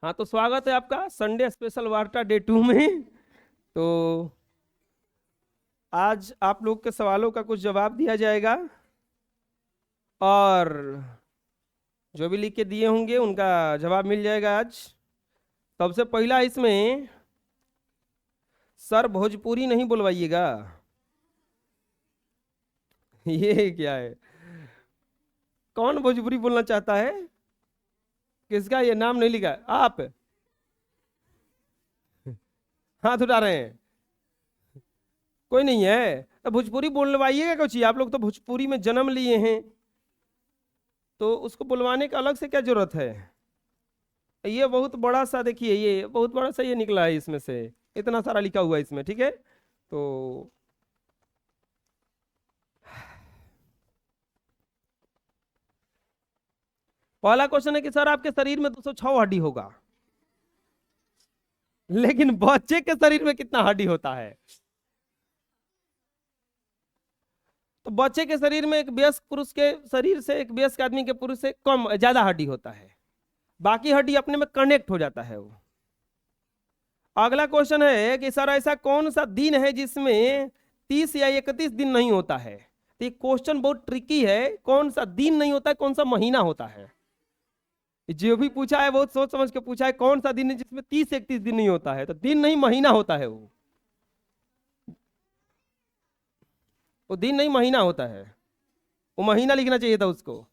हाँ, तो स्वागत है आपका संडे स्पेशल वार्ता डे 2 में। तो आज आप लोग के सवालों का कुछ जवाब दिया जाएगा और जो भी लिख के दिए होंगे उनका जवाब मिल जाएगा आज। सबसे पहला इसमें, सर भोजपुरी नहीं बुलवाइएगा। ये क्या है? कौन भोजपुरी बोलना चाहता है? किसका ये नाम नहीं लिखा है? आप हाथ उठा रहे हैं? कोई नहीं है तो भोजपुरी बोलवाइएगा। कुछ आप लोग तो भोजपुरी में जन्म लिए हैं, तो उसको बुलवाने का अलग से क्या जरूरत है? ये बहुत बड़ा सा, देखिए ये बहुत बड़ा सा ये निकला है, इसमें से इतना सारा लिखा हुआ है इसमें, ठीक है। तो पहला क्वेश्चन है कि सर आपके शरीर में 206 हड्डी होगा, लेकिन बच्चे के शरीर में कितना हड्डी होता है? तो बच्चे के शरीर में एक वयस्क पुरुष के शरीर से, एक वयस्क आदमी के पुरुष से कम ज्यादा हड्डी होता है। बाकी हड्डी अपने में कनेक्ट हो जाता है वो। अगला क्वेश्चन है कि सर ऐसा कौन सा दिन है जिसमें 30 या 31 दिन नहीं होता है? तो ये क्वेश्चन बहुत ट्रिकी है। कौन सा दिन नहीं होता है, कौन सा महीना होता है? जो भी पूछा है बहुत सोच समझ के पूछा है। कौन सा दिन है जिसमें 30 से 31 दिन नहीं होता है? तो दिन नहीं, महीना होता है वो दिन नहीं, महीना होता है। वो महीना लिखना चाहिए था उसको।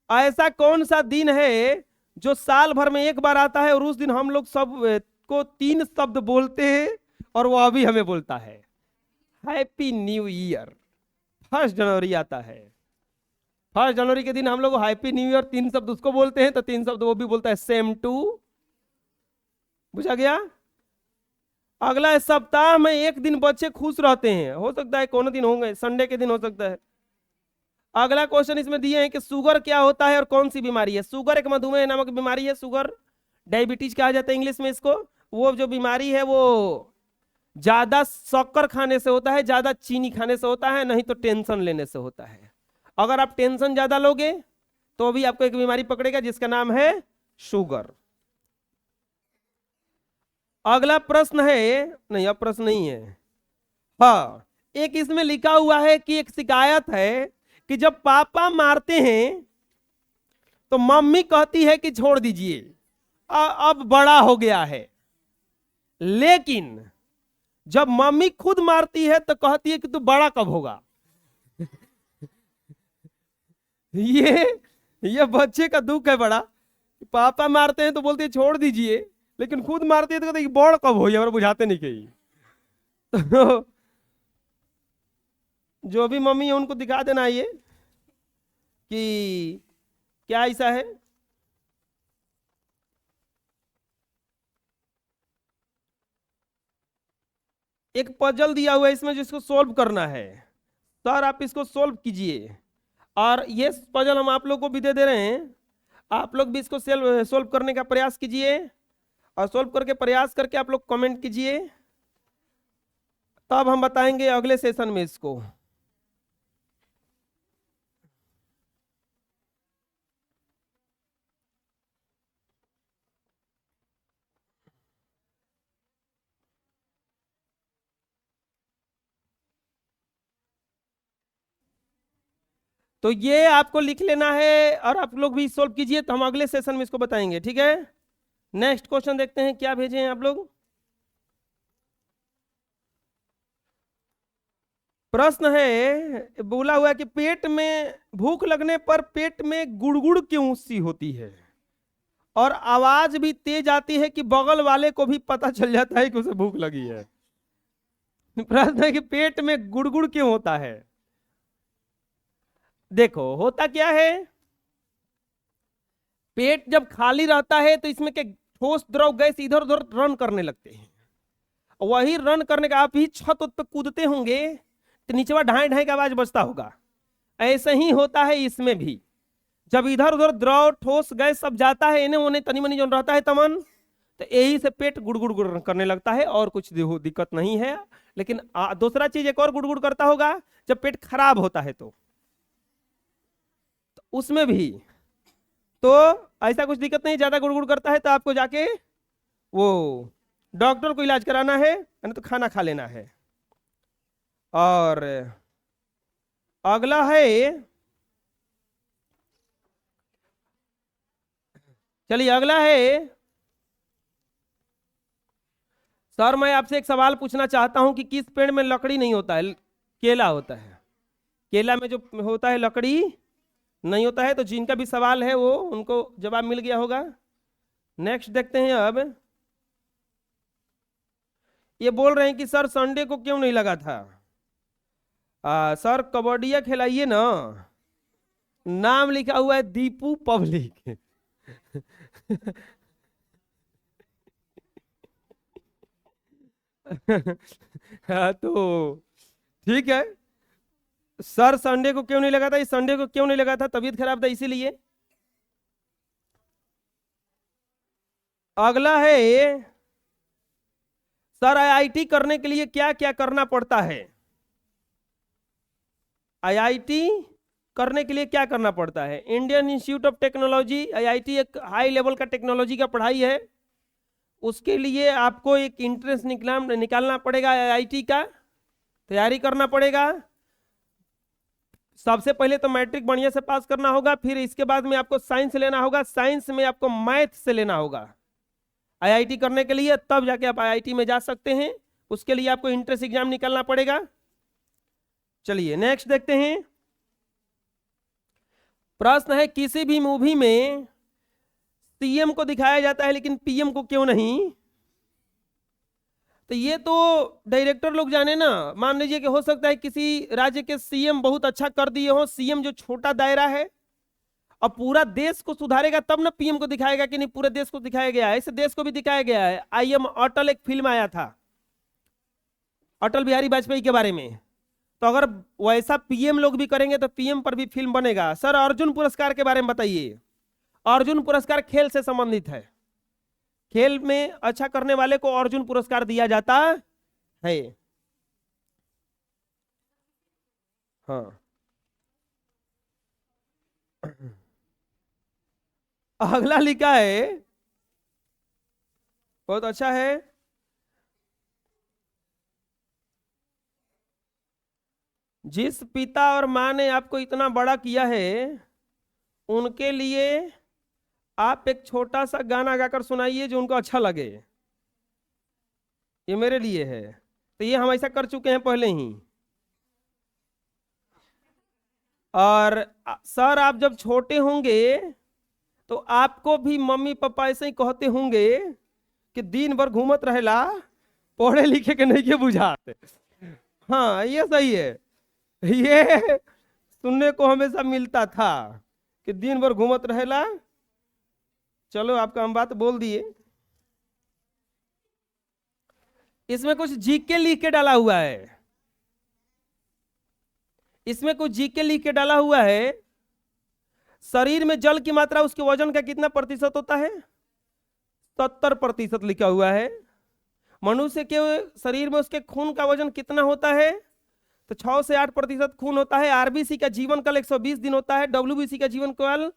ऐसा कौन सा दिन है जो साल भर में एक बार आता है और उस दिन हम लोग सब को 3 शब्द बोलते हैं और वो अभी हमें बोलता है? Happy new year. 1 जनवरी आता है। 1 जनवरी के दिन हम लोग हैप्पी न्यू ईयर 3 शब्द उसको बोलते हैं, तो 3 शब्द वो भी बोलता है, सेम टू। बुझा गया? अगला है, सप्ताह में एक दिन बच्चे खुश रहते हैं। हो सकता है कौन दिन होंगे, संडे के दिन हो सकता है। अगला क्वेश्चन इसमें दिए हैं कि शुगर क्या होता है और कौन सी बीमारी है? शुगर एक मधुमेह नामक बीमारी है। शुगर डायबिटीज कहा जाता है इंग्लिश में इसको। वो जो बीमारी है वो ज्यादा शक्कर खाने से होता है, ज्यादा चीनी खाने से होता है, नहीं तो टेंशन लेने से होता है। अगर आप टेंशन ज्यादा लोगे तो भी आपको एक बीमारी पकड़ेगा जिसका नाम है शुगर। अगला प्रश्न है, नहीं अब प्रश्न नहीं है, हाँ एक इसमें लिखा हुआ है कि एक शिकायत है कि जब पापा मारते हैं तो मम्मी कहती है कि छोड़ दीजिए, अब बड़ा हो गया है। लेकिन जब मम्मी खुद मारती है तो कहती है कि तू बड़ा कब होगा? ये बच्चे का दुख है बड़ा। पापा मारते हैं तो बोलते हैं छोड़ दीजिए, लेकिन खुद मारती है तो कहते हैं बड़ कब हो? हमारे बुझाते नहीं कहीं। तो जो भी मम्मी है उनको दिखा देना ये कि क्या ऐसा है। एक पजल दिया हुआ है इसमें जिसको सोल्व करना है। सर आप इसको सोल्व कीजिए, और ये पजल हम आप लोग को भी दे दे रहे हैं। आप लोग भी इसको सोल्व करने का प्रयास कीजिए, और सोल्व करके प्रयास करके आप लोग कमेंट कीजिए, तब हम बताएंगे अगले सेशन में इसको। तो ये आपको लिख लेना है और आप लोग भी सोल्व कीजिए, तो हम अगले सेशन में इसको बताएंगे, ठीक है। नेक्स्ट क्वेश्चन देखते हैं क्या भेजे हैं आप लोग। प्रश्न है, बोला हुआ है कि पेट में भूख लगने पर पेट में गुड़गुड़ क्यों सी होती है और आवाज भी तेज आती है कि बगल वाले को भी पता चल जाता है कि उसे भूख लगी है? प्रश्न है कि पेट में गुड़गुड़ क्यों होता है। देखो होता क्या है, पेट जब खाली रहता है तो इसमें के ठोस द्रव गैस इधर उधर रन करने लगते हैं। वही रन करने का, आप ही छत पे कूदते होंगे तो नीचे ढाई ढाई का आवाज बजता होगा। ऐसे ही होता है इसमें भी। जब इधर उधर द्रव ठोस गैस सब जाता है, इन्हें उन्हें तनी मनी जो रहता है तमन, तो यही से पेट गुड़गुड़ गुड़ करने लगता है, और कुछ दिक्कत नहीं है। लेकिन दूसरा चीज एक और गुड़गुड़ करता होगा, जब पेट खराब होता है तो उसमें भी तो ऐसा कुछ दिक्कत नहीं, ज्यादा गुड़गुड़ करता है तो आपको जाके वो डॉक्टर को इलाज कराना है, नहीं तो खाना खा लेना है। और अगला है, चलिए अगला है, सर मैं आपसे एक सवाल पूछना चाहता हूं कि किस पेड़ में लकड़ी नहीं होता है? केला होता है। केला में जो होता है लकड़ी नहीं होता है। तो जिनका भी सवाल है वो उनको जवाब मिल गया होगा। नेक्स्ट देखते हैं अब। ये बोल रहे हैं कि सर संडे को क्यों नहीं लगा था? सर कबड्डिया खिलाइए ना। नाम लिखा हुआ है दीपू पब्लिक। हाँ तो ठीक है। सर संडे को क्यों नहीं लगा था? इस संडे को क्यों नहीं लगा था? तबीयत खराब था इसीलिए। अगला है, सर आईआईटी करने के लिए क्या क्या करना पड़ता है? आईआईटी करने के लिए क्या करना पड़ता है? Indian institute of technology, IIT एक हाई लेवल का टेक्नोलॉजी का पढ़ाई है। उसके लिए आपको एक इंट्रेंस निकालना पड़ेगा, आईआईटी का तैयारी करना पड़ेगा। सबसे पहले तो मैट्रिक बढ़िया से पास करना होगा, फिर इसके बाद में आपको साइंस लेना होगा, साइंस में आपको मैथ से लेना होगा आईआईटी करने के लिए, तब जाके आप आईआईटी में जा सकते हैं। उसके लिए आपको इंट्रेंस एग्जाम निकालना पड़ेगा। चलिए नेक्स्ट देखते हैं। प्रश्न है, किसी भी मूवी में सीएम को दिखाया जाता है लेकिन पीएम को क्यों नहीं? तो ये तो डायरेक्टर लोग जाने ना। मान लीजिए कि हो सकता है किसी राज्य के सीएम बहुत अच्छा कर दिए हो, सीएम जो छोटा दायरा है, अब पूरा देश को सुधारेगा तब ना पीएम को दिखाएगा कि नहीं पूरे देश को दिखाया गया है। इस देश को भी दिखाया गया है। आई एम अटल एक फिल्म आया था अटल बिहारी वाजपेयी के बारे में। तो अगर वैसा पीएम लोग भी करेंगे तो पीएम पर भी फिल्म बनेगा। सर अर्जुन पुरस्कार के बारे में बताइए। अर्जुन पुरस्कार खेल से संबंधित है। खेल में अच्छा करने वाले को अर्जुन पुरस्कार दिया जाता है। हाँ अगला लिखा है, बहुत अच्छा है। जिस पिता और माँ ने आपको इतना बड़ा किया है उनके लिए आप एक छोटा सा गाना गाकर सुनाइए जो उनको अच्छा लगे। ये मेरे लिए है। तो ये हम ऐसा कर चुके हैं पहले ही। और सर आप जब छोटे होंगे तो आपको भी मम्मी पापा ऐसे ही कहते होंगे कि दिन भर घूमत रहेला, पढ़े लिखे के नहीं के बुझाते। हाँ ये सही है। ये सुनने को हमेशा मिलता था कि दिन भर घूमत रहेला। चलो आपका हम बात बोल दिए। इसमें कुछ जीके लिख के डाला हुआ है। इसमें कुछ जीके लिख के डाला हुआ है। शरीर में जल की मात्रा उसके वजन का कितना प्रतिशत होता है? 70% लिखा हुआ है। मनुष्य के शरीर में उसके खून का वजन कितना होता है? तो 6 से 8% खून होता है। आरबीसी का जीवन काल 120 दिन होता है। डब्ल्यूबीसी का जीवन काल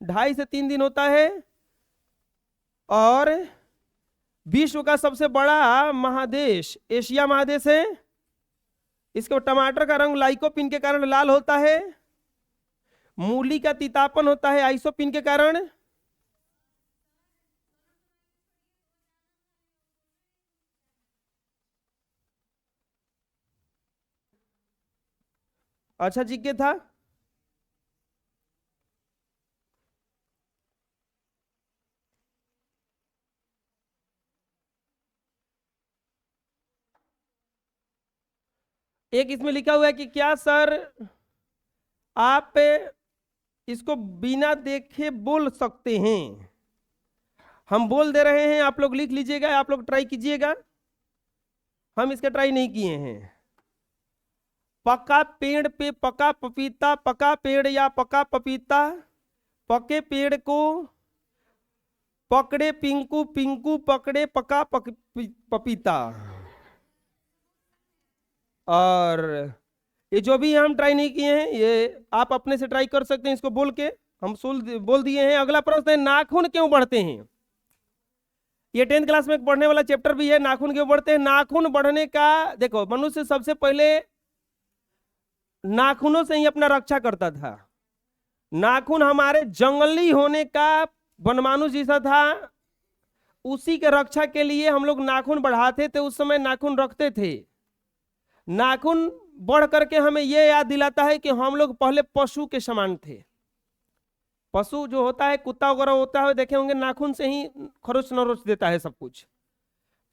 2.5 से 3 दिन होता है। और विश्व का सबसे बड़ा महादेश एशिया महादेश है। इसको टमाटर का रंग लाइकोपिन के कारण लाल होता है। मूली का तीतापन होता है आइसोपिन के कारण। अच्छा जी के था। एक इसमें लिखा हुआ है कि क्या सर आप इसको बिना देखे बोल सकते हैं? हम बोल दे रहे हैं, आप लोग लिख लीजिएगा, आप लोग ट्राई कीजिएगा। हम इसका ट्राई नहीं किए हैं। पका पेड़ पे पका पपीता, पका पेड़ या पका पपीता, पके पेड़ को पकड़े पिंकू, पिंकू पकड़े पका पपीता। और ये जो भी हम ट्राई नहीं किए हैं ये आप अपने से ट्राई कर सकते हैं इसको बोल के। हम सूल बोल दिए हैं। अगला प्रश्न है नाखून क्यों बढ़ते हैं। ये 10th क्लास में पढ़ने वाला चैप्टर भी है, नाखून क्यों बढ़ते हैं। नाखून बढ़ने का देखो, मनुष्य सबसे पहले नाखूनों से ही अपना रक्षा करता था। नाखून हमारे जंगली होने का वनमानुष जैसा था, उसी के रक्षा के लिए हम लोग नाखून बढ़ाते थे, उस समय नाखून रखते थे। नाखून बढ़ करके हमें यह याद दिलाता है कि हम लोग पहले पशु के समान थे। पशु जो होता है, कुत्ता वगैरह होता है, देखे होंगे नाखून से ही खरोच नरोच देता है सब कुछ।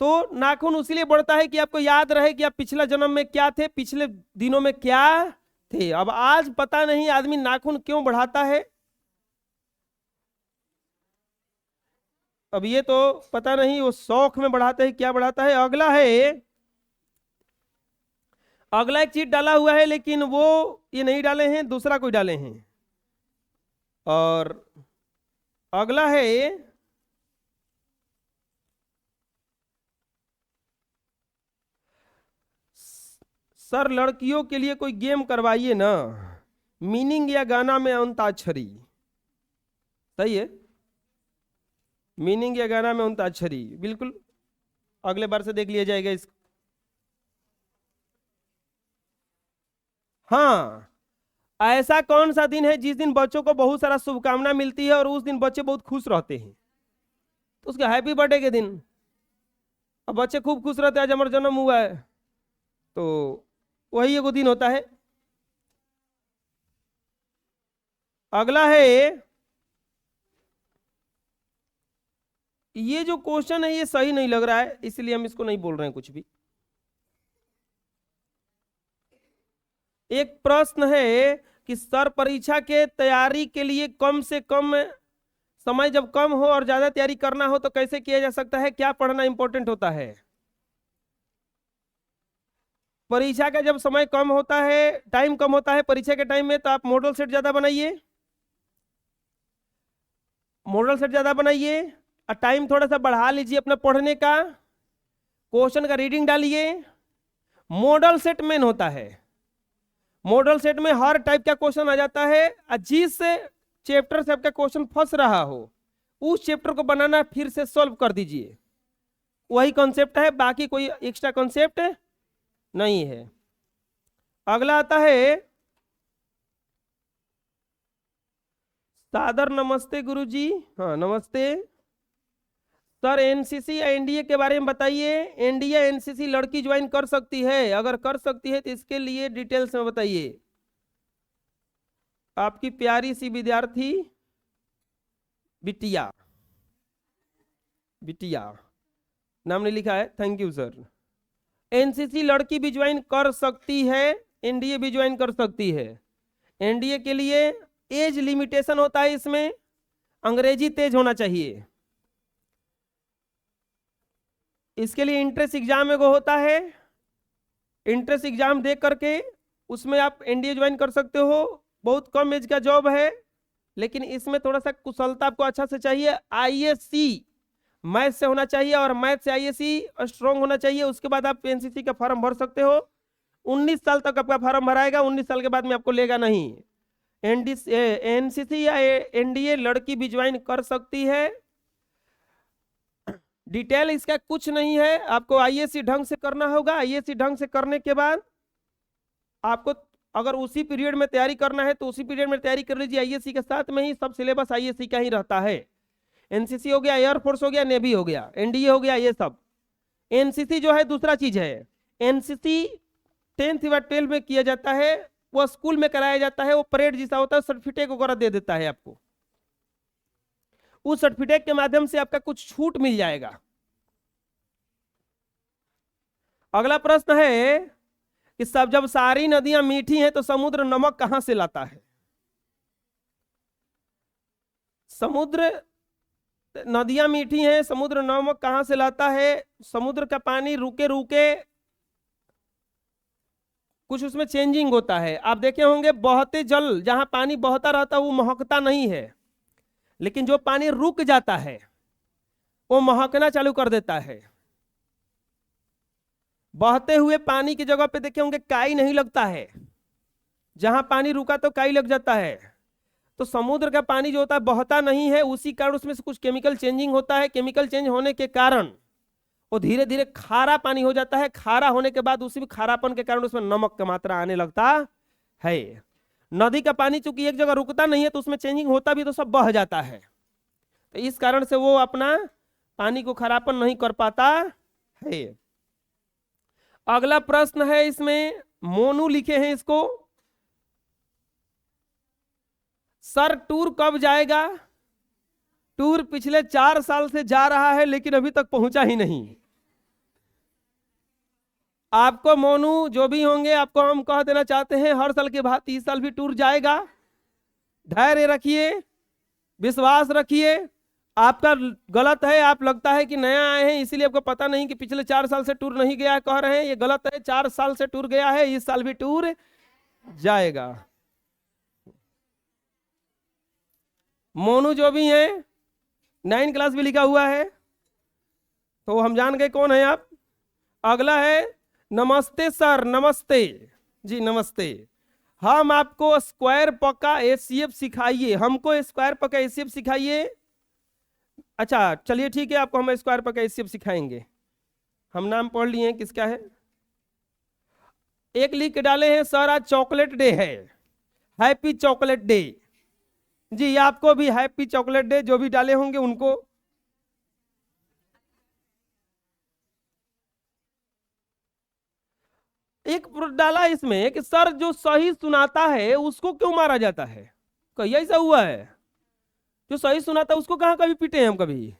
तो नाखून उसीलिए बढ़ता है कि आपको याद रहे कि आप पिछला जन्म में क्या थे, पिछले दिनों में क्या थे। अब आज पता नहीं आदमी नाखून क्यों बढ़ाता है, अब ये तो पता नहीं वो शौक में बढ़ाते हैं क्या बढ़ाता है। अगला है, अगला एक चीज डाला हुआ है लेकिन वो ये नहीं डाले हैं, दूसरा कोई डाले हैं। और अगला है सर लड़कियों के लिए कोई गेम करवाइए ना, मीनिंग या गाना में अंताक्षरी। सही है, मीनिंग या गाना में अंताक्षरी, बिल्कुल अगले बार से देख लिया जाएगा इसको। हाँ, ऐसा कौन सा दिन है जिस दिन बच्चों को बहुत सारा शुभकामना मिलती है और उस दिन बच्चे बहुत खुश रहते हैं, तो उसके हैप्पी बर्थडे के दिन अब बच्चे खूब खुश रहते हैं, आज हमारा जन्म हुआ है, तो वही एगो दिन होता है। अगला है, ये जो क्वेश्चन है ये सही नहीं लग रहा है, इसलिए हम इसको नहीं बोल रहे हैं कुछ भी। एक प्रश्न है कि सर परीक्षा के तैयारी के लिए कम से कम समय जब कम हो और ज्यादा तैयारी करना हो तो कैसे किया जा सकता है, क्या पढ़ना इंपॉर्टेंट होता है। परीक्षा का जब समय कम होता है, टाइम कम होता है परीक्षा के टाइम में, तो आप मॉडल सेट ज्यादा बनाइए, मॉडल सेट ज्यादा बनाइए और टाइम थोड़ा सा बढ़ा लीजिए अपना पढ़ने का, क्वेश्चन का रीडिंग डालिए। मॉडल सेट मेन होता है, मॉडल सेट में हर टाइप का क्वेश्चन आ जाता है, जिस चैप्टर से आपका क्वेश्चन फंस रहा हो उस चैप्टर को बनाना फिर से सॉल्व कर दीजिए, वही कॉन्सेप्ट है, बाकी कोई एक्स्ट्रा कॉन्सेप्ट नहीं है। अगला आता है, सादर नमस्ते गुरुजी। हाँ नमस्ते सर, एनसीसी या एनडीए के बारे में बताइए। एनडीए एनसीसी लड़की ज्वाइन कर सकती है, अगर कर सकती है तो इसके लिए डिटेल्स में बताइए। आपकी प्यारी सी विद्यार्थी बिटिया, बिटिया नाम नहीं लिखा है, थैंक यू सर। एनसीसी लड़की भी ज्वाइन कर सकती है, एनडीए भी ज्वाइन कर सकती है। एनडीए के लिए एज लिमिटेशन होता है, इसमें अंग्रेजी तेज होना चाहिए। इसके लिए इंट्रेंस एग्जाम एगो होता है, इंट्रेंस एग्जाम दे करके उसमें आप एनडीए ज्वाइन कर सकते हो। बहुत कम एज का जॉब है, लेकिन इसमें थोड़ा सा कुशलता आपको अच्छा से चाहिए। आईएससी मैथ से होना चाहिए और मैथ से आईएससी स्ट्रॉन्ग होना चाहिए, उसके बाद आप एनसीसी का फॉर्म भर सकते हो। 19 साल तक आपका फॉर्म भराएगा, 19 साल के बाद में आपको लेगा नहीं। एनसीसी या एनडीए लड़की भी ज्वाइन कर सकती है। डिटेल इसका कुछ नहीं है, आपको आईएससी ढंग से करना होगा। आईएससी ढंग से करने के बाद आपको अगर उसी पीरियड में तैयारी करना है तो उसी पीरियड में तैयारी कर लीजिए। आईएससी के साथ में ही सब सिलेबस आईएससी का ही रहता है। एनसीसी हो गया, एयरफोर्स हो गया, नेवी हो गया, एनडीए हो गया, ये सब। एनसीसी जो है दूसरा चीज है। एनसीसी 10th या 12 में किया जाता है, वो स्कूल में कराया जाता है, वो परेड जैसा होता है, सर्टिफिकेट वगैरह दे देता है आपको। उस सर्टिफिकेट के माध्यम से आपका कुछ छूट मिल जाएगा। अगला प्रश्न है कि सब जब सारी नदियां मीठी हैं तो समुद्र नमक कहां से लाता है। समुद्र, नदियां मीठी हैं, समुद्र नमक कहां से लाता है। समुद्र का पानी रुके रुके कुछ उसमें चेंजिंग होता है। आप देखे होंगे बहते जल, जहां पानी बहता रहता है वो महकता नहीं है, लेकिन जो पानी रुक जाता है वो महकना चालू कर देता है। बहते हुए पानी की जगह पे देखे होंगे काई नहीं लगता है, जहां पानी रुका तो काई लग जाता है। तो समुद्र का पानी जो होता है बहता नहीं है, उसी कारण उसमें से कुछ केमिकल चेंजिंग होता है। केमिकल चेंज होने के कारण वो धीरे धीरे खारा पानी हो जाता है। खारा होने के बाद उसी खारापन के कारण उसमें नमक का मात्रा आने लगता है। नदी का पानी चूंकि एक जगह रुकता नहीं है तो उसमें चेंजिंग होता भी तो सब बह जाता है, तो इस कारण से वो अपना पानी को खरापन नहीं कर पाता है। अगला प्रश्न है, इसमें मोनू लिखे हैं इसको, सर टूर कब जाएगा? टूर पिछले 4 साल से जा रहा है लेकिन अभी तक पहुंचा ही नहीं। आपको मोनू जो भी होंगे आपको हम कह देना चाहते हैं, हर साल के बाद 30 साल भी टूर जाएगा। धैर्य रखिए, विश्वास रखिए। आपका गलत है, आप लगता है कि नया आए हैं इसीलिए आपको पता नहीं कि पिछले 4 साल से टूर नहीं गया कह रहे हैं, ये गलत है। 4 साल से टूर गया है, इस साल भी टूर जाएगा। मोनू जो भी है 9 क्लास भी लिखा हुआ है, तो हम जान गए कौन है आप। अगला है, नमस्ते सर। नमस्ते जी, नमस्ते। हम आपको स्क्वायर पक्का एचसीएफ सिखाइए, हमको स्क्वायर पक्का एचसीएफ सिखाइए। अच्छा चलिए ठीक है, आपको हम स्क्वायर पक्का एचसीएफ सिखाएंगे। हम नाम पढ़ लिए हैं, किसका है। एक लिख के डाले हैं, सर आज चॉकलेट डे है, हैप्पी चॉकलेट डे। जी आपको भी हैप्पी चॉकलेट डे, जो भी डाले होंगे उनको। एक डाला इसमें कि सर जो सही सुनाता है उसको क्यों मारा जाता है? कहीं ऐसा हुआ है? जो सही सुनाता है उसको कहाँ कभी पीटे हैं हम कभी?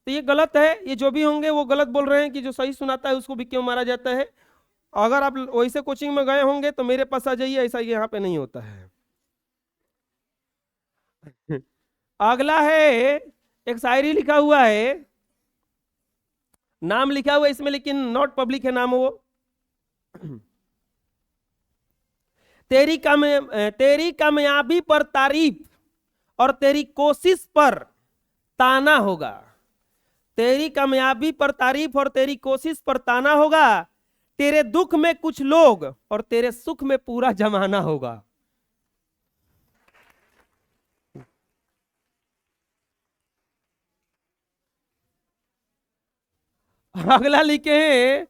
तो ये गलत है। ये जो भी होंगे वो गलत बोल रहे हैं कि जो सही सुनाता है उसको भी क्यों मारा जाता है। अगर आप वैसे कोचिंग में गए होंगे तो मेरे पास आ जाइए, ऐसा यहाँ पे नहीं होता है। अगला है, एक शायरी लिखा हुआ है, नाम लिखा हुआ है इसमें लेकिन नॉट पब्लिक है नाम वो। तेरी कामयाबी पर तारीफ और तेरी कोशिश पर ताना होगा। तेरी कामयाबी पर तारीफ और तेरी कोशिश पर ताना होगा। तेरे दुख में कुछ लोग और तेरे सुख में पूरा जमाना होगा। अगला लिखे हैं,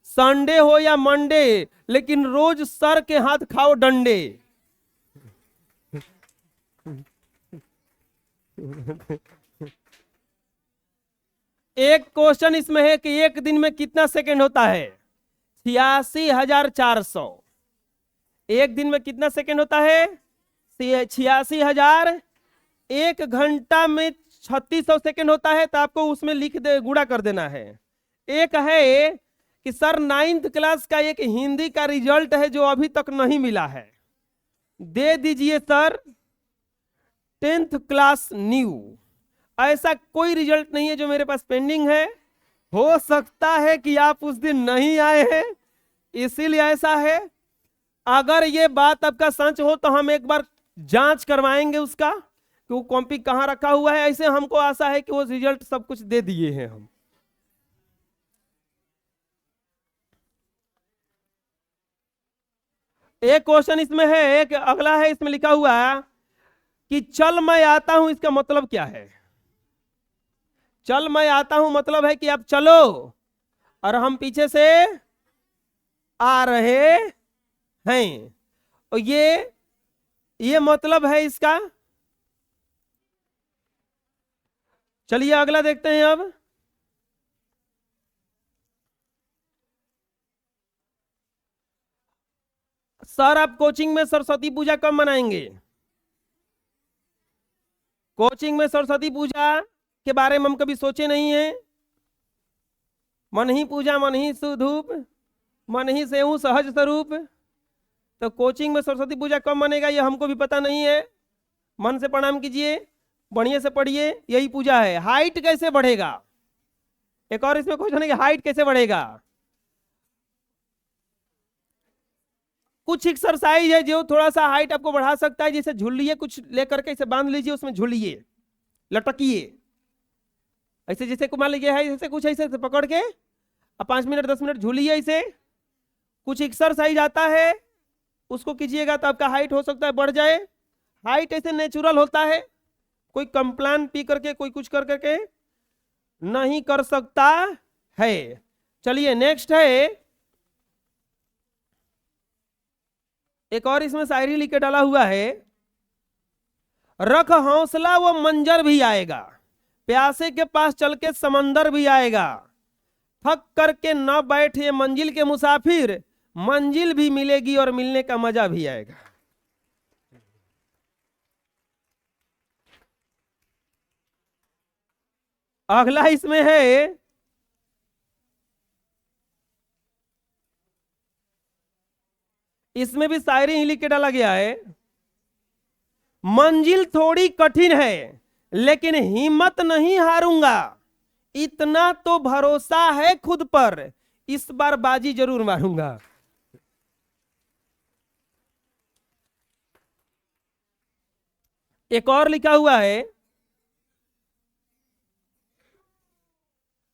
संडे हो या मंडे लेकिन रोज सर के हाथ खाओ डंडे। एक क्वेश्चन इसमें है कि एक दिन में कितना सेकंड होता है? 86,400। एक दिन में कितना सेकंड होता है? 86,000। एक घंटा में 3600 सेकंड होता है, तो आपको उसमें लिख दे, गुणा कर देना है। एक है कि सर 9th क्लास का एक हिंदी का रिजल्ट है जो अभी तक नहीं मिला है, दे दीजिए सर। 10th क्लास न्यू, ऐसा कोई रिजल्ट नहीं है जो मेरे पास पेंडिंग है। हो सकता है कि आप उस दिन नहीं आए हैं इसीलिए ऐसा है। अगर ये बात आपका सच हो तो हम एक बार जांच करवाएंगे उसका कि वो कॉपी कहां रखा हुआ है। ऐसे हमको आशा है कि वो रिजल्ट सब कुछ दे दिए हैं हम। एक क्वेश्चन इसमें है, एक अगला है, इसमें लिखा हुआ है कि चल मैं आता हूं, इसका मतलब क्या है? चल मैं आता हूं मतलब है कि आप चलो और हम पीछे से आ रहे हैं, और ये मतलब है इसका। चलिए अगला देखते हैं अब। सर आप कोचिंग में सरस्वती पूजा कब मनाएंगे? कोचिंग में सरस्वती पूजा के बारे में हम कभी सोचे नहीं है। मन ही पूजा मन ही सुधूप, मन ही सेहू सहज स्वरूप। तो कोचिंग में सरस्वती पूजा कब मनेगा ये हमको भी पता नहीं है। मन से प्रणाम कीजिए, बढ़िया से पढ़िए, यही पूजा है। हाइट कैसे बढ़ेगा? एक और इसमें क्वेश्चन है कि हाइट कैसे बढ़ेगा। कुछ एक्सरसाइज है जो थोड़ा सा हाइट आपको बढ़ा सकता है, जैसे झूलिए, कुछ लेकर के इसे बांध लीजिए, उसमें झूलिए, लटकिए, ऐसे जैसे मान लीजिए है, जैसे कुछ ऐसे पकड़ के 5 मिनट 10 मिनट झूलिए। ऐसे कुछ एक्सरसाइज आता है, उसको कीजिएगा तो आपका हाइट हो सकता है बढ़ जाए। हाइट ऐसे नेचुरल होता है, कोई कंप्लान पी करके कोई कुछ कर करके नहीं कर सकता है। चलिए नेक्स्ट है, एक और इसमें शायरी लिख के डाला हुआ है, रख हौसला वो मंजर भी आएगा, प्यासे के पास चल के समंदर भी आएगा, थक करके न बैठे मंजिल के मुसाफिर, मंजिल भी मिलेगी और मिलने का मजा भी आएगा। अगला इसमें है, इसमें भी शायरी ही लिख के डाला गया है, मंजिल थोड़ी कठिन है लेकिन हिम्मत नहीं हारूंगा, इतना तो भरोसा है खुद पर, इस बार बाजी जरूर मारूंगा। एक और लिखा हुआ है,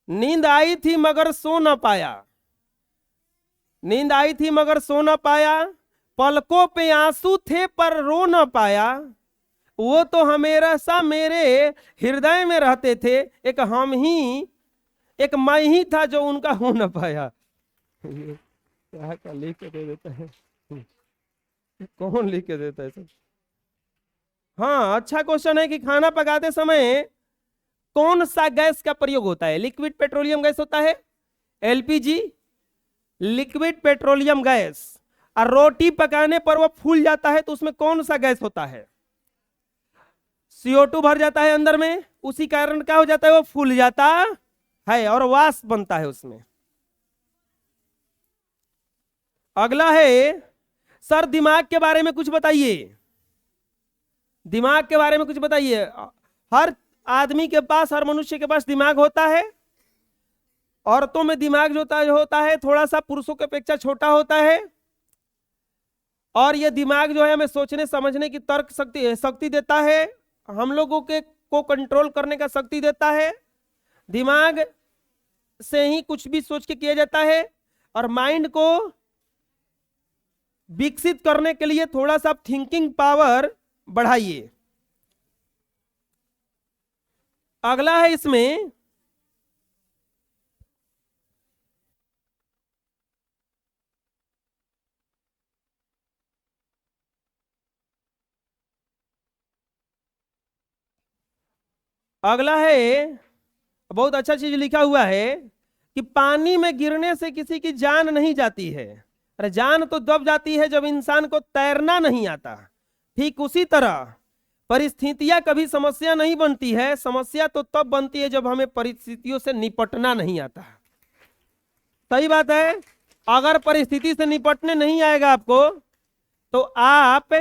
नींद आई थी मगर सो न पाया, नींद आई थी मगर सो न पाया, पलकों पे आंसू थे पर रो न पाया, वो तो हमेशा मेरे हृदय में रहते थे, एक हम ही, एक मैं ही था जो उनका हो न पाया। क्या लिख के दे देता है, कौन लिख के देता है सब। हाँ अच्छा क्वेश्चन है कि खाना पकाते समय कौन सा गैस का प्रयोग होता है? लिक्विड पेट्रोलियम गैस होता है, एलपीजी, लिक्विड पेट्रोलियम गैस। और रोटी पकाने पर वो फूल जाता है तो उसमें कौन सा गैस होता है? CO2 भर जाता है अंदर में, उसी कारण क्या हो जाता है, वो फूल जाता है और वाष्प बनता है उसमें। अगला है, सर दिमाग के बारे में कुछ बताइए, दिमाग के बारे में कुछ बताइए। हर आदमी के पास, हर मनुष्य के पास दिमाग होता है। औरतों में दिमाग जो होता है थोड़ा सा पुरुषों की अपेक्षा छोटा होता है, और यह दिमाग जो है हमें सोचने समझने की तर्क शक्ति देता है, हम लोगों के को कंट्रोल करने का शक्ति देता है। दिमाग से ही कुछ भी सोच के किया जाता है, और माइंड को विकसित करने के लिए थोड़ा सा थिंकिंग पावर बढ़ाइए। अगला है इसमें, अगला है बहुत अच्छा चीज लिखा हुआ है कि पानी में गिरने से किसी की जान नहीं जाती है। अरे जान तो तब जाती है जब इंसान को तैरना नहीं आता। ठीक उसी तरह परिस्थितियां कभी समस्या नहीं बनती है, समस्या तो तब बनती है जब हमें परिस्थितियों से निपटना नहीं आता। सही बात है, अगर परिस्थिति से निपटने नहीं आएगा आपको तो आप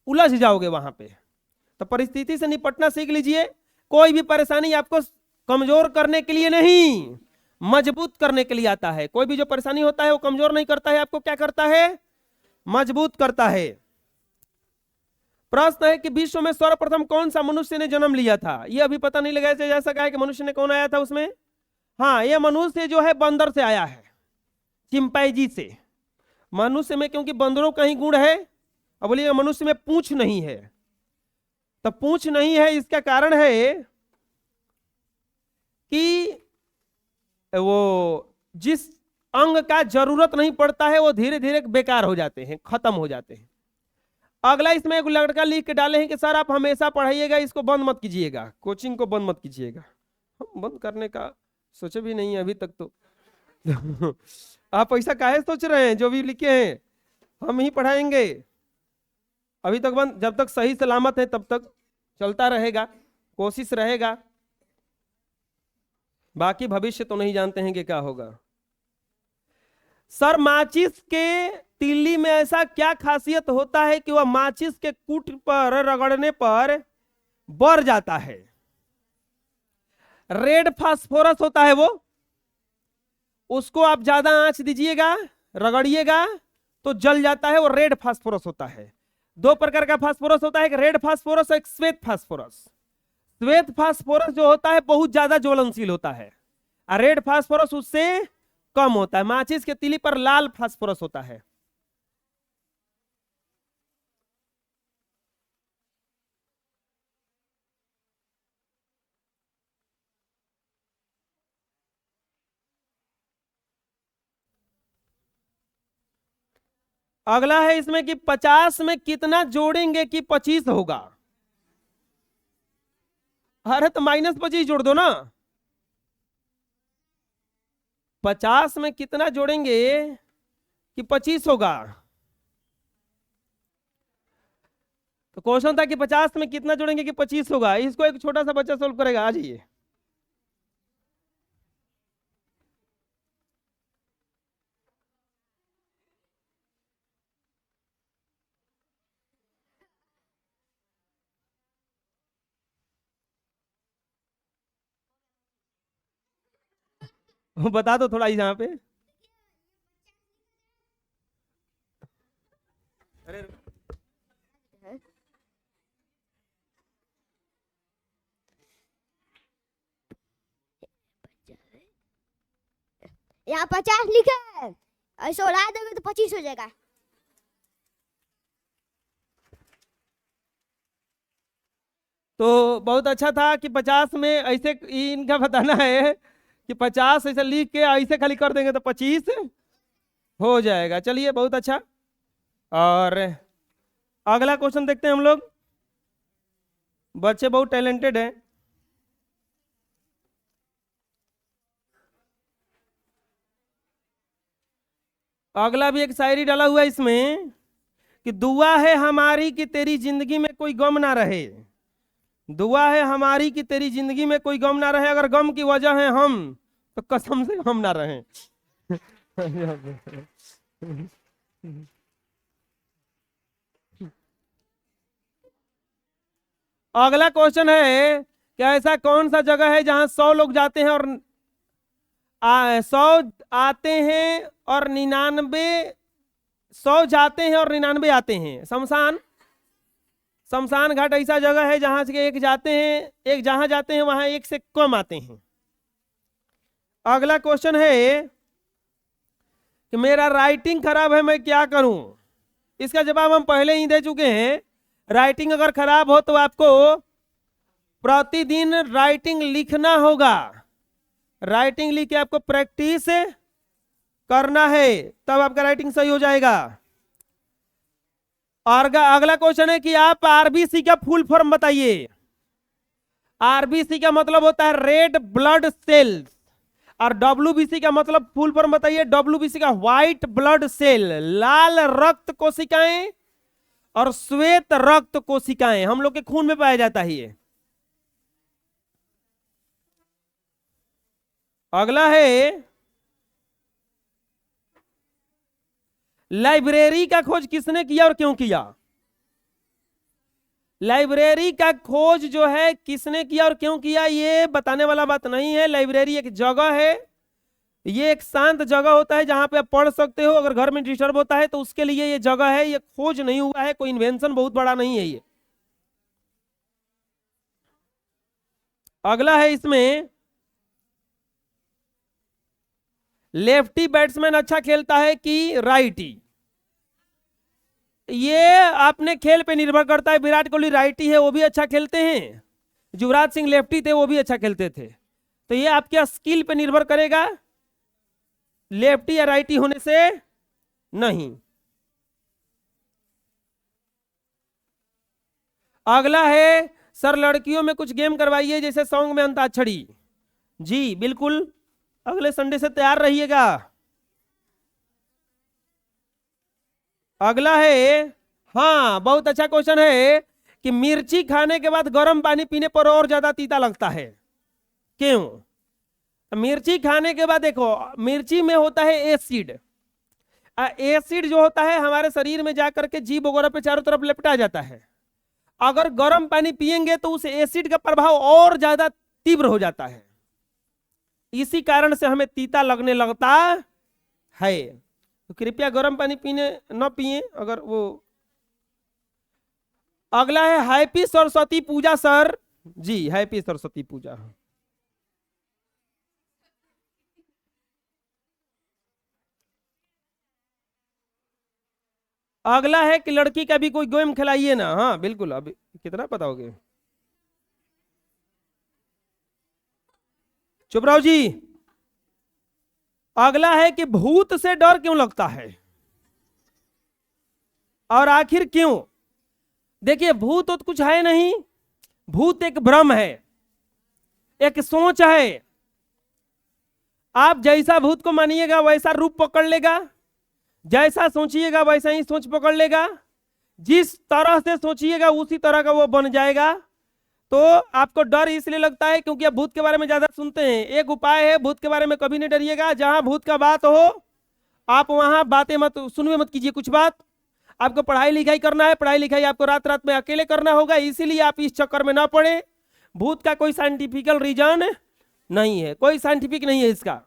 उलझ जाओगे वहां पे। तो परिस्थिति से निपटना सीख लीजिए। कोई भी परेशानी आपको कमजोर करने के लिए नहीं, मजबूत करने के लिए आता है। कोई भी जो परेशानी होता है वो कमजोर नहीं करता है, आपको क्या करता है, मजबूत करता है। प्रश्न है कि विश्व में सर्वप्रथम कौन सा मनुष्य ने जन्म लिया था? ये अभी पता नहीं लगाया जा सका है कि मनुष्य ने कौन आया था उसमें। हाँ, ये मनुष्य जो है बंदर से आया है, चिंपैंजी से। मनुष्य में क्योंकि बंदरों का ही गुण है, अब बोलिए मनुष्य में पूंछ नहीं है, तो पूंछ नहीं है इसका कारण है कि वो जिस अंग का जरूरत नहीं पड़ता है वो धीरे धीरे बेकार हो जाते हैं, खत्म हो जाते हैं। अगला इसमें एक लड़का लिख के डाले हैं कि सर आप हमेशा पढ़ाइएगा, इसको बंद मत कीजिएगा, कोचिंग को बंद मत कीजिएगा। हम बंद करने का सोचे भी नहीं है अभी तक तो आप ऐसा काहे सोच रहे हैं? जो भी लिखे हैं हम ही पढ़ाएंगे। अभी तक बंद, जब तक सही सलामत है तब तक चलता रहेगा, कोशिश रहेगा, बाकी भविष्य तो नहीं जानते हैं कि क्या होगा। सर माचिस के तीली में ऐसा क्या खासियत होता है कि वह माचिस के कूट पर रगड़ने पर बढ़ जाता है? रेड फास्फोरस होता है वो, उसको आप ज्यादा आंच दीजिएगा, रगड़िएगा तो जल जाता है, वो रेड फास्फोरस होता है। दो प्रकार का फास्फोरस होता है, एक रेड फास्फोरस और एक श्वेत फास्फोरस। श्वेत फास्फोरस जो होता है बहुत ज्यादा ज्वलनशील होता है, और रेड फास्फोरस उससे कम होता है। माचिस के तीली पर लाल फास्फोरस होता है। अगला है इसमें कि 50 में कितना जोड़ेंगे कि 25 होगा। अरे तो -25 जोड़ दो ना। 50 में कितना जोड़ेंगे कि 25 होगा। तो क्वेश्चन था कि 50 में कितना जोड़ेंगे कि 25 होगा। इसको एक छोटा सा बच्चा सोल्व करेगा, आ जाइए। बता दो थोड़ा यहाँ पे। अरे यहाँ 50 लिखा है, ऐसे उड़ा दोगे तो 25 हो जाएगा। तो बहुत अच्छा था कि 50 में ऐसे इनका बताना है कि 50 ऐसे लिख के ऐसे खाली कर देंगे तो 25 हो जाएगा। चलिए बहुत अच्छा। और अगला क्वेश्चन देखते हैं हम लोग। बच्चे बहुत टैलेंटेड हैं। अगला भी एक शायरी डाला हुआ है इसमें कि दुआ है हमारी कि तेरी जिंदगी में कोई गम ना रहे। दुआ है हमारी कि तेरी जिंदगी में कोई गम ना रहे, अगर गम की वजह है हम तो कसम से हम ना रहें। अगला क्वेश्चन है कि ऐसा कौन सा जगह है जहां 100 लोग जाते हैं और 100 आते हैं और 99, 100 जाते हैं और 99 आते हैं। शमशान। शमशान घाट ऐसा जगह है जहां से एक जाते हैं, एक जहां जाते हैं वहां एक से कम आते हैं। अगला क्वेश्चन है कि मेरा राइटिंग खराब है, मैं क्या करूं। इसका जवाब हम पहले ही दे चुके हैं। राइटिंग अगर खराब हो तो आपको प्रतिदिन राइटिंग लिखना होगा। राइटिंग लिख के आपको प्रैक्टिस करना है, तब आपका राइटिंग सही हो जाएगा। और अगला क्वेश्चन है कि आप आरबीसी का फुल फॉर्म बताइए। आरबीसी का मतलब होता है रेड ब्लड सेल्स, और डब्ल्यूबीसी का मतलब फुल फॉर्म बताइए। डब्ल्यूबीसी का व्हाइट ब्लड सेल, लाल रक्त कोशिकाएं और श्वेत रक्त कोशिकाएं हम लोग के खून में पाया जाता है ये। अगला है लाइब्रेरी का खोज किसने किया और क्यों किया। लाइब्रेरी का खोज जो है किसने किया और क्यों किया ये बताने वाला बात नहीं है। लाइब्रेरी एक जगह है, ये एक शांत जगह होता है जहां पे आप पढ़ सकते हो। अगर घर में डिस्टर्ब होता है तो उसके लिए ये जगह है। ये खोज नहीं हुआ है, कोई इन्वेंशन बहुत बड़ा नहीं है ये। अगला है इसमें लेफ्टी बैट्समैन अच्छा खेलता है कि राइटी। ये अपने खेल पे निर्भर करता है। विराट कोहली राइटी है, वो भी अच्छा खेलते हैं। युवराज सिंह लेफ्टी थे, वो भी अच्छा खेलते थे। तो ये आपके स्किल पे निर्भर करेगा, लेफ्टी या राइटी होने से नहीं। अगला है सर लड़कियों में कुछ गेम करवाइए जैसे सॉन्ग में अंताक्षरी। जी बिल्कुल, अगले संडे से तैयार रहिएगा। अगला है, हाँ बहुत अच्छा क्वेश्चन है कि मिर्ची खाने के बाद गर्म पानी पीने पर और ज्यादा तीता लगता है, क्यों। मिर्ची खाने के बाद देखो, मिर्ची में होता है एसिड। एसिड जो होता है हमारे शरीर में जाकर के जीभ वगैरह पे चारों तरफ लपटा जाता है। अगर गर्म पानी पिएंगे तो उस एसिड का प्रभाव और ज्यादा तीव्र हो जाता है, इसी कारण से हमें तीता लगने लगता है। तो कृपया गर्म पानी पीने न पिए अगर वो। अगला है हैप्पी सरस्वती पूजा सर। जी हैप्पी सरस्वती पूजा। अगला है कि लड़की का भी कोई गेम खिलाइए ना। हाँ बिल्कुल, अभी कितना बताओगे। चुप रहो जी। अगला है कि भूत से डर क्यों लगता है। और आखिर क्यों? देखिए, भूत तो कुछ है नहीं, भूत एक भ्रम है, एक सोच है। आप जैसा भूत को मानिएगा वैसा रूप पकड़ लेगा, जैसा सोचिएगा वैसा ही सोच पकड़ लेगा, जिस तरह से सोचिएगा उसी तरह का वो बन जाएगा। तो आपको डर इसलिए लगता है क्योंकि आप भूत के बारे में ज्यादा सुनते हैं। एक उपाय है, भूत के बारे में कभी नहीं डरिएगा। जहां भूत का बात हो आप वहां बातें मत सुनवे मत कीजिए कुछ बात। आपको पढ़ाई लिखाई करना है, पढ़ाई लिखाई आपको रात रात में अकेले करना होगा, इसीलिए आप इस चक्कर में ना पड़े। भूत का कोई साइंटिफिकल रीजन नहीं है, कोई साइंटिफिक नहीं है इसका,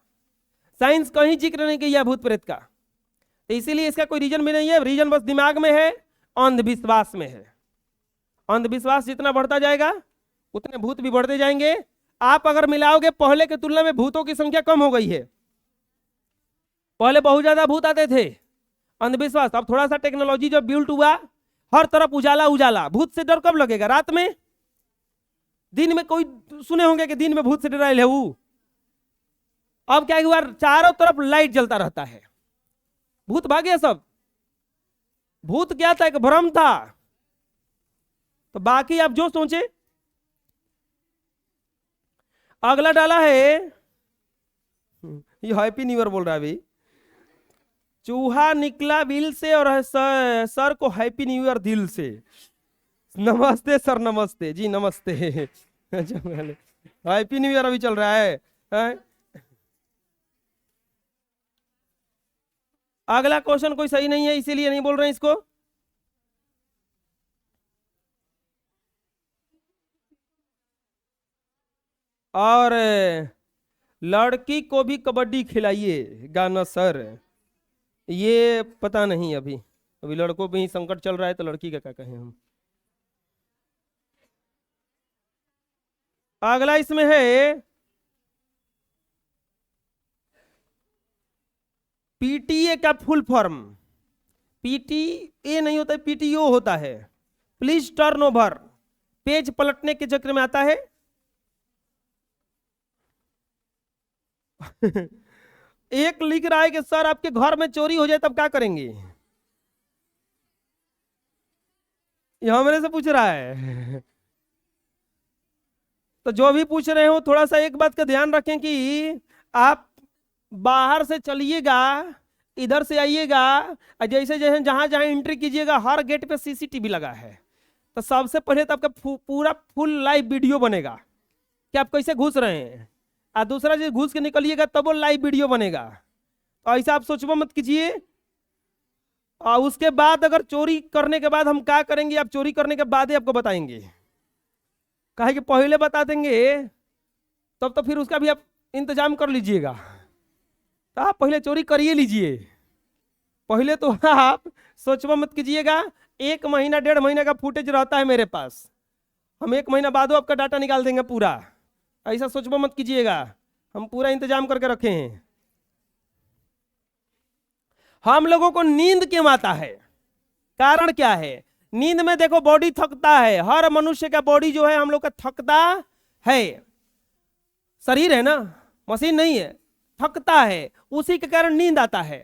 साइंस कहीं जिक्र नहीं किया भूत प्रेत का, तो इसीलिए इसका कोई रीजन भी नहीं है। रीजन बस दिमाग में है, अंधविश्वास में है। अंधविश्वास जितना बढ़ता जाएगा उतने भूत भी बढ़ते जाएंगे। आप अगर मिलाओगे, पहले की तुलना में भूतों की संख्या कम हो गई है। पहले बहुत ज्यादा भूत आते थे, अंधविश्वास। अब थोड़ा सा टेक्नोलॉजी जब बिल्ट हुआ, हर तरफ उजाला उजाला, भूत से डर कब लगेगा? रात में। दिन में कोई सुने होंगे कि दिन में भूत से डराए ले वो। अब क्या हुआ, चारों तरफ लाइट जलता रहता है, भूत भागे सब। भूत क्या था? एक भ्रम था। तो बाकी आप जो सोचे। अगला डाला है, ये हैप्पी न्यू ईयर बोल रहा है अभी। चूहा निकला बिल से और सर को हैप्पी न्यू ईयर दिल से। नमस्ते सर, नमस्ते जी, नमस्ते। हैप्पी न्यू ईयर अभी चल रहा है। अगला क्वेश्चन कोई सही नहीं है, इसीलिए नहीं बोल रहे हैं इसको। और लड़की को भी कबड्डी खिलाइए गाना सर, ये पता नहीं। अभी लड़कों पे ही संकट चल रहा है, तो लड़की का क्या कहें हम। अगला इसमें है पीटीए का फुल फॉर्म। पीटीए नहीं होता है, पीटीओ होता है, प्लीज टर्न ओवर। पेज पलटने के चक्र में आता है। एक लिख रहा है कि सर आपके घर में चोरी हो जाए तब क्या करेंगे? ये हमरे से पूछ रहा है। तो जो भी पूछ रहे हो, थोड़ा सा एक बात का ध्यान रखें कि आप बाहर से चलिएगा, इधर से आइएगा, जैसे जैसे जहां जहां एंट्री कीजिएगा हर गेट पे सीसीटीवी लगा है। तो सबसे पहले तो आपका पूरा फुल लाइव वीडियो बनेगा कि आप कैसे घुस रहे हैं, और दूसरा चीज घुस के निकलिएगा तब वो लाइव वीडियो बनेगा। तो ऐसा आप सोचबो मत कीजिए। और उसके बाद अगर चोरी करने के बाद हम क्या करेंगे, आप चोरी करने के बाद ही आपको बताएंगे। कहे कि पहले बता देंगे तब तो फिर उसका भी आप इंतजाम कर लीजिएगा। तो आप पहले चोरी करिए लीजिए, पहले तो आप सोचबो मत कीजिएगा। 1 महीना 1.5 महीना का फुटेज रहता है मेरे पास, हम 1 महीना बाद आपका डाटा निकाल देंगे पूरा। ऐसा सोचबो मत कीजिएगा, हम पूरा इंतजाम करके रखे हैं। हम लोगों को नींद क्यों आता है, कारण क्या है? नींद में देखो बॉडी थकता है, हर मनुष्य का बॉडी जो है हम लोग का थकता है। शरीर है ना, मशीन नहीं है, थकता है, उसी के कारण नींद आता है।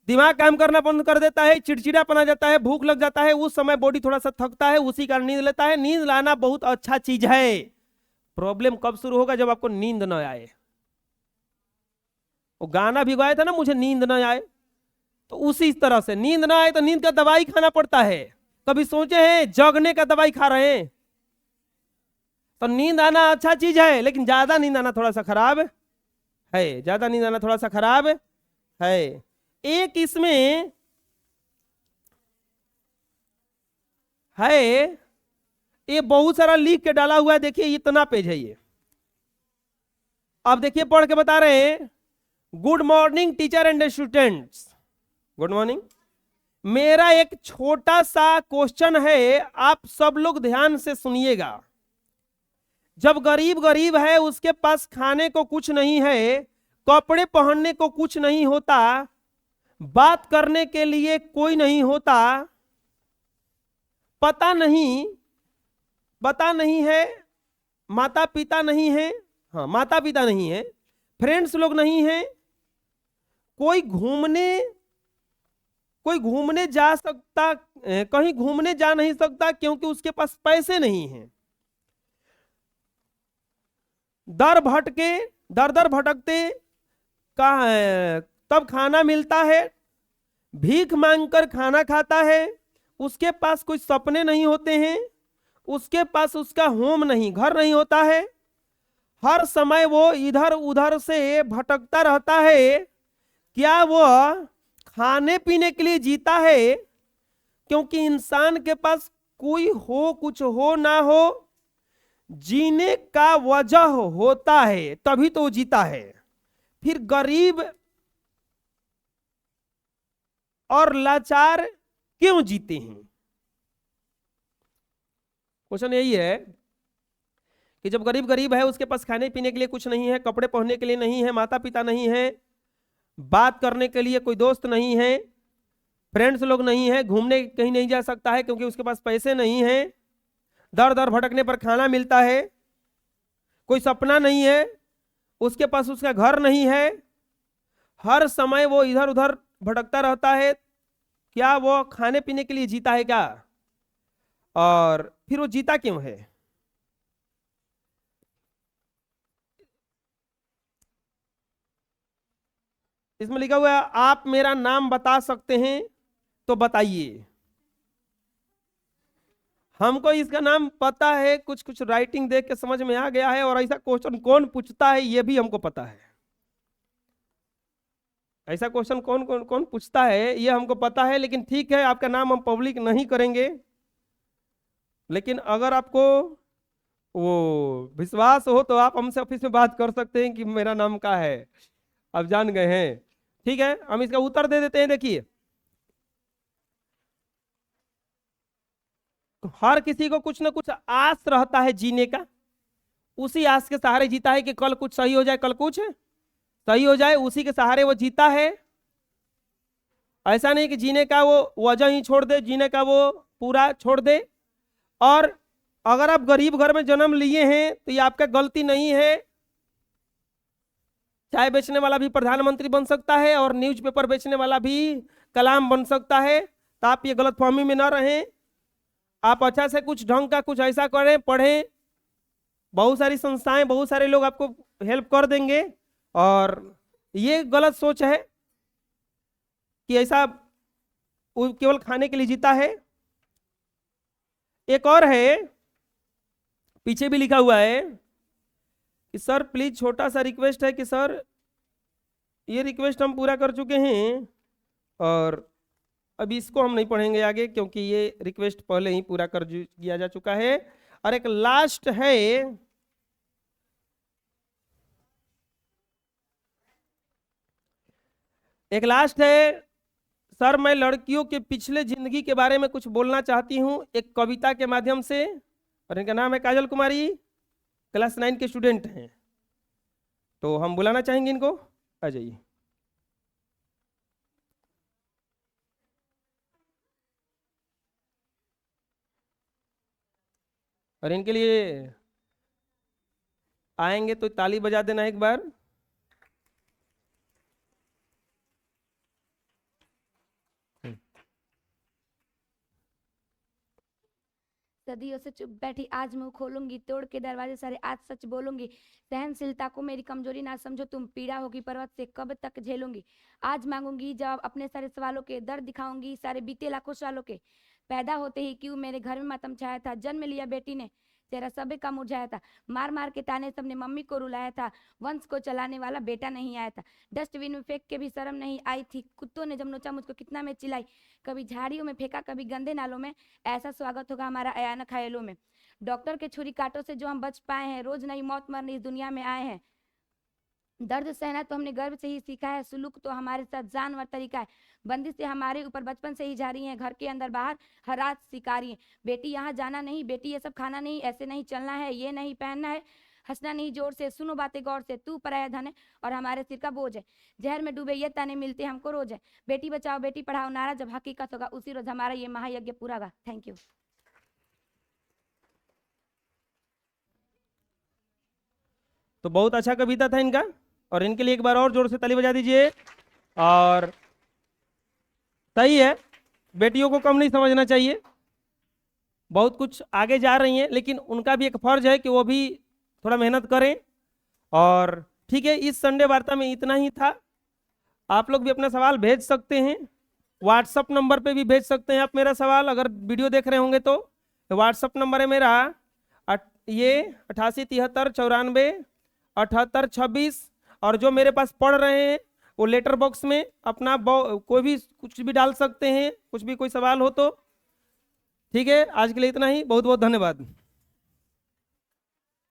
दिमाग काम करना बंद कर देता है, चिड़चिड़ापन आ जाता है, भूख लग जाता है, उस समय बॉडी थोड़ा सा थकता है, उसी कारण नींद लेता है। नींद लाना बहुत अच्छा चीज है। प्रॉब्लम कब शुरू होगा? जब आपको नींद न आए। वो गाना भी गाया था ना, मुझे नींद न आए, तो उसी तरह से नींद ना आए तो नींद का दवाई खाना पड़ता है। कभी सोचे हैं जगने का दवाई खा रहे हैं? तो नींद आना अच्छा चीज है, लेकिन ज्यादा नींद आना थोड़ा सा खराब है, ज्यादा नींद आना थोड़ा सा खराब है। एक इसमें है, ये बहुत सारा लिख के डाला हुआ है, देखिए इतना पेज है ये। अब देखिए पढ़ के बता रहे हैं। Good morning teacher and students, good morning. मेरा एक छोटा सा क्वेश्चन है, आप सब लोग ध्यान से सुनिएगा। जब गरीब गरीब है, उसके पास खाने को कुछ नहीं है, कपड़े पहनने को कुछ नहीं होता, बात करने के लिए कोई नहीं होता, पता नहीं है, माता पिता नहीं है, हाँ माता पिता नहीं है, फ्रेंड्स लोग नहीं है, कोई घूमने कोई घूमने जा सकता, कहीं घूमने जा नहीं सकता क्योंकि उसके पास पैसे नहीं हैं। दर दर भटकते तब खाना मिलता है, भीख मांगकर खाना खाता है। उसके पास कोई सपने नहीं होते हैं, उसके पास उसका होम नहीं, घर नहीं होता है। हर समय वो इधर उधर से भटकता रहता है। क्या वो खाने पीने के लिए जीता है? क्योंकि इंसान के पास कोई हो, कुछ हो ना हो, जीने का वजह होता है, तभी तो वो जीता है। फिर गरीब और लाचार क्यों जीते हैं? क्वेश्चन यही है कि जब गरीब गरीब है, उसके पास खाने पीने के लिए कुछ नहीं है, कपड़े पहनने के लिए नहीं है, माता पिता नहीं है, बात करने के लिए कोई दोस्त नहीं है, फ्रेंड्स लोग नहीं है, घूमने कहीं नहीं जा सकता है क्योंकि उसके पास पैसे नहीं है, दर दर भटकने पर खाना मिलता है, कोई सपना नहीं है, उसके पास उसका घर नहीं है, हर समय वो इधर उधर भटकता रहता है। क्या वो खाने पीने के लिए जीता है क्या? और फिर वो जीता क्यों है? इसमें लिखा हुआ है, आप मेरा नाम बता सकते हैं तो बताइए। हमको इसका नाम पता है, कुछ कुछ राइटिंग देख के समझ में आ गया है, और ऐसा क्वेश्चन कौन पूछता है ये भी हमको पता है। ऐसा क्वेश्चन कौन कौन कौन पूछता है ये हमको पता है, लेकिन ठीक है, आपका नाम हम पब्लिक नहीं करेंगे। लेकिन अगर आपको वो विश्वास हो तो आप हमसे ऑफिस में बात कर सकते हैं कि मेरा नाम क्या है, आप जान गए हैं। ठीक है, हम इसका उत्तर दे देते हैं। देखिए, हर किसी को कुछ ना कुछ आस रहता है जीने का, उसी आस के सहारे जीता है कि कल कुछ सही हो जाए, कल कुछ सही हो जाए, उसी के सहारे वो जीता है। ऐसा नहीं कि जीने का वो वजह ही छोड़ दे, जीने का वो पूरा छोड़ दे। और अगर आप गरीब घर में जन्म लिए हैं तो ये आपका गलती नहीं है। चाय बेचने वाला भी प्रधानमंत्री बन सकता है और न्यूज़पेपर बेचने वाला भी कलाम बन सकता है, तो आप ये गलतफहमी में ना रहें। आप अच्छा से कुछ ढंग का कुछ ऐसा करें, पढ़ें, बहुत सारी संस्थाएं, बहुत सारे लोग आपको हेल्प कर देंगे। और ये गलत सोच है कि ऐसा वो केवल खाने के लिए जीता है। एक और है, पीछे भी लिखा हुआ है कि सर प्लीज छोटा सा रिक्वेस्ट है कि सर, ये रिक्वेस्ट हम पूरा कर चुके हैं और अभी इसको हम नहीं पढ़ेंगे आगे, क्योंकि ये रिक्वेस्ट पहले ही पूरा कर दिया जा चुका है। और एक लास्ट है, एक लास्ट है, सर मैं लड़कियों के पिछले जिंदगी के बारे में कुछ बोलना चाहती हूँ एक कविता के माध्यम से। और इनका नाम है काजल कुमारी, क्लास 9 के स्टूडेंट हैं, तो हम बुलाना चाहेंगे इनको, आ जाइए। और इनके लिए आएंगे तो ताली बजा देना एक बार। सदियों से चुप बैठी आज मुंह खोलूंगी, तोड़ के दरवाजे सारे आज सच बोलूंगी। सहनशीलता को मेरी कमजोरी ना समझो तुम, पीड़ा होगी पर्वत से कब तक झेलूंगी। आज मांगूंगी जवाब अपने सारे सवालों के, दर्द दिखाऊंगी सारे बीते लाखों सालों के। पैदा होते ही क्यों मेरे घर में मातम छाया था, जन्म लिया बेटी ने चेहरा सबे का मुरझाया था। मार मार के ताने सबने मम्मी को रुलाया था, वंश को चलाने वाला बेटा नहीं आया था। डस्टबिन में फेंक के भी शर्म नहीं आई थी, कुत्तों ने जब नोचा मुझको कितना मैं चिल्लाई। कभी झाड़ियों में फेंका कभी गंदे नालों में, ऐसा स्वागत होगा हमारा अयान ख्यालों में। डॉक्टर के छुरी कांटों से जो हम बच पाए हैं, रोज नई मौत मरने इस दुनिया में आए हैं। दर्द सहना तो हमने गर्व से ही सीखा है, सुलूक तो हमारे साथ जानवर तरीका है। बंदिश से हमारे ऊपर बचपन से ही जारी है, घर के अंदर बाहर हर रात शिकारी है। बेटी यहाँ जाना नहीं, बेटी ये सब खाना नहीं, ऐसे नहीं चलना है, ये नहीं पहनना है, हंसना नहीं जोर से, सुनो बातें गौर से, तू पराया धन है और हमारे सिर का बोझ है। जहर में डूबे ये ताने मिलते हमको रोज है। बेटी बचाओ बेटी पढ़ाओ नारा जब हकीकत होगा, उसी रोज हमारा ये महायज्ञ पूरा होगा। Thank you. तो बहुत अच्छा कविता था इनका, और इनके लिए एक बार और जोर से ताली बजा दीजिए। और सही है, बेटियों को कम नहीं समझना चाहिए, बहुत कुछ आगे जा रही हैं, लेकिन उनका भी एक फर्ज है कि वो भी थोड़ा मेहनत करें। और ठीक है, इस संडे वार्ता में इतना ही था। आप लोग भी अपना सवाल भेज सकते हैं, व्हाट्सअप नंबर पे भी भेज सकते हैं आप मेरा सवाल, अगर वीडियो देख रहे होंगे तो। व्हाट्सअप नंबर है मेरा ये 8873947826। और जो मेरे पास पढ़ रहे हैं वो लेटर बॉक्स में अपना कोई भी कुछ भी डाल सकते हैं, कुछ भी कोई सवाल हो तो। ठीक है, आज के लिए इतना ही, बहुत बहुत धन्यवाद।